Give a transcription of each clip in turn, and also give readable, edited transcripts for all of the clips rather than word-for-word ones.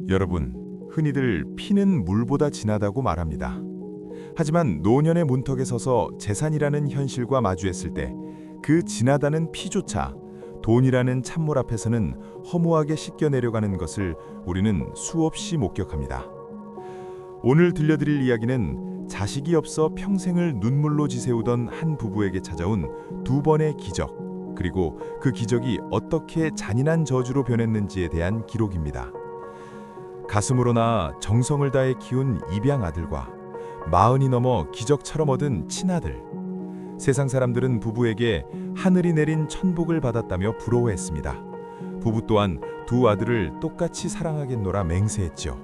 여러분, 흔히들 피는 물보다 진하다고 말합니다. 하지만 노년의 문턱에 서서 재산이라는 현실과 마주했을 때 그 진하다는 피조차 돈이라는 찬물 앞에서는 허무하게 씻겨 내려가는 것을 우리는 수없이 목격합니다. 오늘 들려드릴 이야기는 자식이 없어 평생을 눈물로 지새우던 한 부부에게 찾아온 두 번의 기적, 그리고 그 기적이 어떻게 잔인한 저주로 변했는지에 대한 기록입니다. 가슴으로 낳아 정성을 다해 키운 입양 아들과 40이 넘어 기적처럼 얻은 친아들. 세상 사람들은 부부에게 하늘이 내린 천복을 받았다며 부러워했습니다. 부부 또한 두 아들을 똑같이 사랑하겠노라 맹세했죠.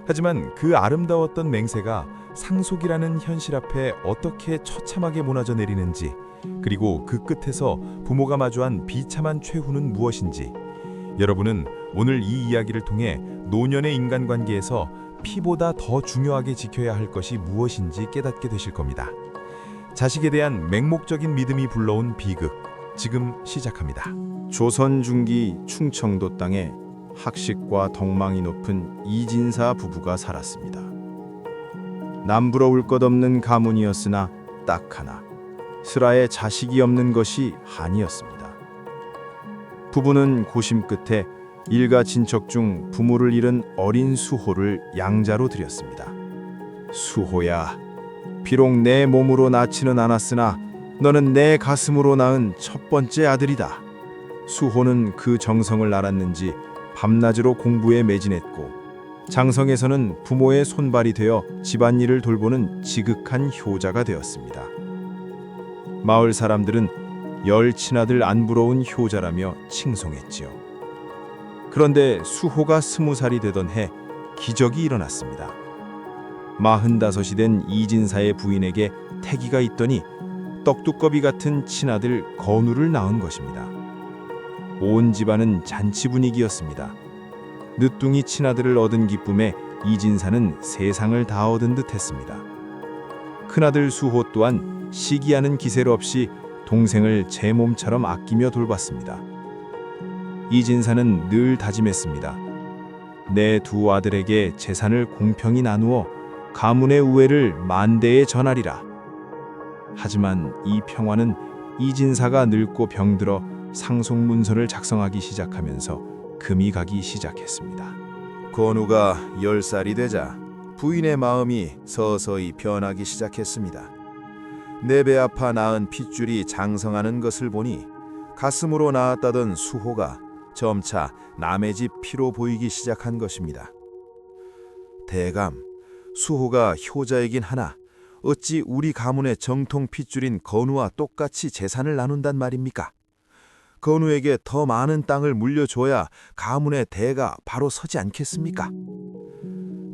하지만 그 아름다웠던 맹세가 상속이라는 현실 앞에 어떻게 처참하게 무너져 내리는지, 그리고 그 끝에서 부모가 마주한 비참한 최후는 무엇인지, 여러분은 오늘 이 이야기를 통해 노년의 인간관계에서 피보다 더 중요하게 지켜야 할 것이 무엇인지 깨닫게 되실 겁니다. 자식에 대한 맹목적인 믿음이 불러온 비극, 지금 시작합니다. 조선 중기 충청도 땅에 학식과 덕망이 높은 이진사 부부가 살았습니다. 남부러울 것 없는 가문이었으나 딱 하나, 슬하에 자식이 없는 것이 한이었습니다. 부부는 고심 끝에 일가 친척 중 부모를 잃은 어린 수호를 양자로 드렸습니다. 수호야, 비록 내 몸으로 낳지는 않았으나 너는 내 가슴으로 낳은 첫 번째 아들이다. 수호는 그 정성을 알았는지 밤낮으로 공부에 매진했고, 장성에서는 부모의 손발이 되어 집안일을 돌보는 지극한 효자가 되었습니다. 마을 사람들은 열 친아들 안 부러운 효자라며 칭송했지요. 그런데 수호가 20살이 되던 해 기적이 일어났습니다. 45이 된 이진사의 부인에게 태기가 있더니 떡두꺼비 같은 친아들 건우를 낳은 것입니다. 온 집안은 잔치 분위기였습니다. 늦둥이 친아들을 얻은 기쁨에 이진사는 세상을 다 얻은 듯 했습니다. 큰아들 수호 또한 시기하는 기색 없이 동생을 제 몸처럼 아끼며 돌봤습니다. 이진사는 늘 다짐했습니다. 내 두 아들에게 재산을 공평히 나누어 가문의 우애를 만대에 전하리라. 하지만 이 평화는 이진사가 늙고 병들어 상속문서를 작성하기 시작하면서 금이 가기 시작했습니다. 건우가 10살이 되자 부인의 마음이 서서히 변하기 시작했습니다. 내 배 아파 낳은 핏줄이 장성하는 것을 보니 가슴으로 낳았다던 수호가 점차 남의 집 피로 보이기 시작한 것입니다. 대감, 수호가 효자이긴 하나 어찌 우리 가문의 정통 핏줄인 건우와 똑같이 재산을 나눈단 말입니까? 건우에게 더 많은 땅을 물려줘야 가문의 대가 바로 서지 않겠습니까?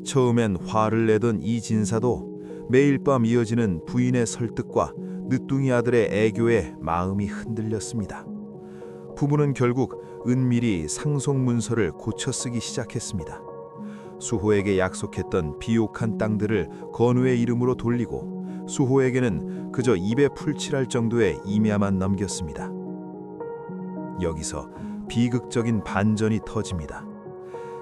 처음엔 화를 내던 이진사도 매일 밤 이어지는 부인의 설득과 늦둥이 아들의 애교에 마음이 흔들렸습니다. 부부는 결국 은밀히 상속문서를 고쳐 쓰기 시작했습니다. 수호에게 약속했던 비옥한 땅들을 건우의 이름으로 돌리고, 수호에게는 그저 입에 풀칠할 정도의 임야만 넘겼습니다. 여기서 비극적인 반전이 터집니다.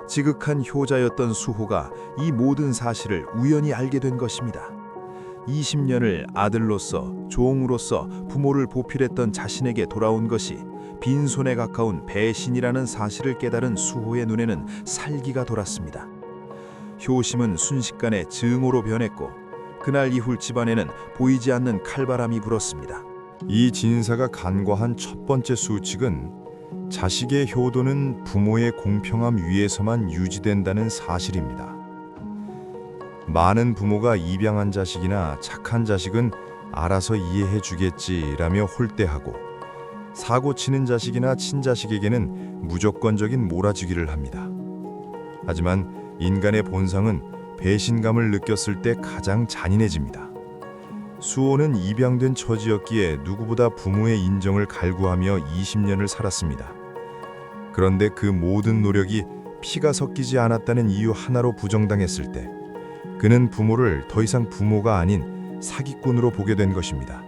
지극한 효자였던 수호가 이 모든 사실을 우연히 알게 된 것입니다. 20년을 아들로서, 종으로서 부모를 보필했던 자신에게 돌아온 것이 빈손에 가까운 배신이라는 사실을 깨달은 수호의 눈에는 살기가 돌았습니다. 효심은 순식간에 증오로 변했고, 그날 이후 집안에는 보이지 않는 칼바람이 불었습니다. 이 진사가 간과한 첫 번째 수칙은 자식의 효도는 부모의 공평함 위에서만 유지된다는 사실입니다. 많은 부모가 입양한 자식이나 착한 자식은 알아서 이해해 주겠지라며 홀대하고, 사고 치는 자식이나 친자식에게는 무조건적인 몰아주기를 합니다. 하지만 인간의 본성은 배신감을 느꼈을 때 가장 잔인해집니다. 수호는 입양된 처지였기에 누구보다 부모의 인정을 갈구하며 20년을 살았습니다. 그런데 그 모든 노력이 피가 섞이지 않았다는 이유 하나로 부정당했을 때 그는 부모를 더 이상 부모가 아닌 사기꾼으로 보게 된 것입니다.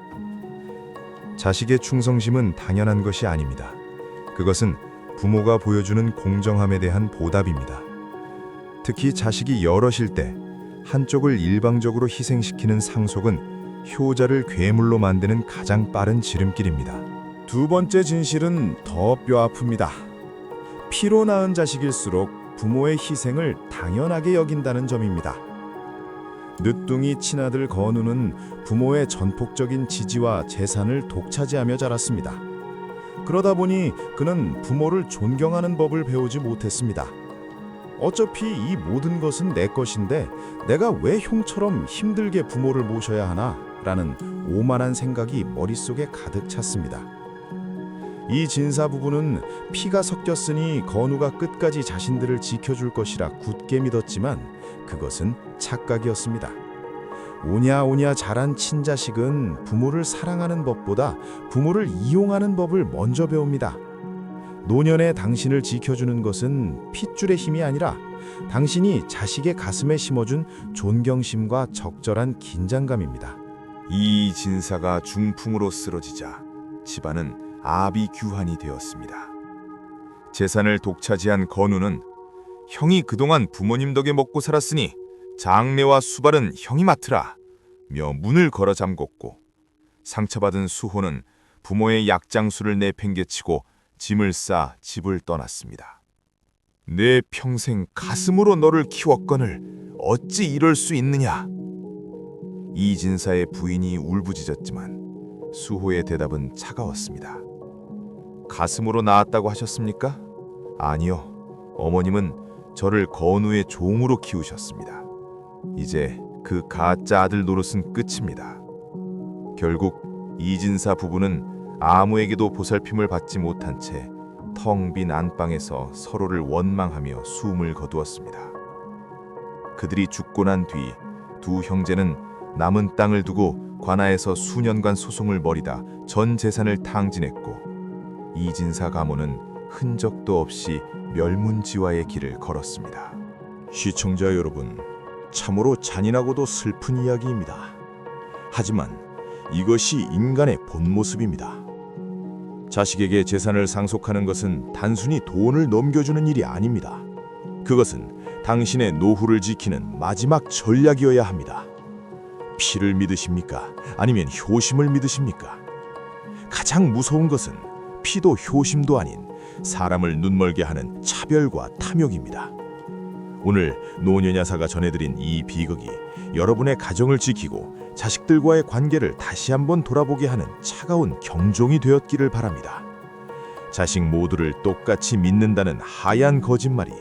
자식의 충성심은 당연한 것이 아닙니다. 그것은 부모가 보여주는 공정함에 대한 보답입니다. 특히 자식이 여럿일 때 한쪽을 일방적으로 희생시키는 상속은 효자를 괴물로 만드는 가장 빠른 지름길입니다. 두 번째 진실은 더 뼈아픕니다. 피로 낳은 자식일수록 부모의 희생을 당연하게 여긴다는 점입니다. 늦둥이 친아들 건우는 부모의 전폭적인 지지와 재산을 독차지하며 자랐습니다. 그러다 보니 그는 부모를 존경하는 법을 배우지 못했습니다. 어차피 이 모든 것은 내 것인데 내가 왜 형처럼 힘들게 부모를 모셔야 하나? 라는 오만한 생각이 머릿속에 가득 찼습니다. 이 진사 부부는 피가 섞였으니 건우가 끝까지 자신들을 지켜줄 것이라 굳게 믿었지만 그것은 착각이었습니다. 오냐오냐 자란 친자식은 부모를 사랑하는 법보다 부모를 이용하는 법을 먼저 배웁니다. 노년에 당신을 지켜주는 것은 핏줄의 힘이 아니라 당신이 자식의 가슴에 심어준 존경심과 적절한 긴장감입니다. 이 진사가 중풍으로 쓰러지자 집안은 아비규환이 되었습니다. 재산을 독차지한 건우는 형이 그동안 부모님 덕에 먹고 살았으니 장례와 수발은 형이 맡으라 며 문을 걸어 잠궜고, 상처받은 수호는 부모의 약장수를 내팽개치고 짐을 싸 집을 떠났습니다. 내 평생 가슴으로 너를 키웠거늘 어찌 이럴 수 있느냐. 이진사의 부인이 울부짖었지만 수호의 대답은 차가웠습니다. 가슴으로 낳았다고 하셨습니까? 아니요. 어머님은 저를 건우의 종으로 키우셨습니다. 이제 그 가짜 아들 노릇은 끝입니다. 결국 이진사 부부는 아무에게도 보살핌을 받지 못한 채 텅 빈 안방에서 서로를 원망하며 숨을 거두었습니다. 그들이 죽고 난 뒤 두 형제는 남은 땅을 두고 관아에서 수년간 소송을 벌이다 전 재산을 탕진했고, 이진사 가문은 흔적도 없이 멸문지화의 길을 걸었습니다. 시청자 여러분, 참으로 잔인하고도 슬픈 이야기입니다. 하지만 이것이 인간의 본 모습입니다. 자식에게 재산을 상속하는 것은 단순히 돈을 넘겨주는 일이 아닙니다. 그것은 당신의 노후를 지키는 마지막 전략이어야 합니다. 피를 믿으십니까? 아니면 효심을 믿으십니까? 가장 무서운 것은 피도 효심도 아닌 사람을 눈멀게 하는 차별과 탐욕입니다. 오늘 노년야사가 전해드린 이 비극이 여러분의 가정을 지키고 자식들과의 관계를 다시 한번 돌아보게 하는 차가운 경종이 되었기를 바랍니다. 자식 모두를 똑같이 믿는다는 하얀 거짓말이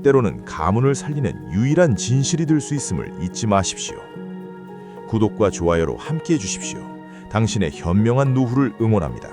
때로는 가문을 살리는 유일한 진실이 될 수 있음을 잊지 마십시오. 구독과 좋아요로 함께해 주십시오. 당신의 현명한 노후를 응원합니다.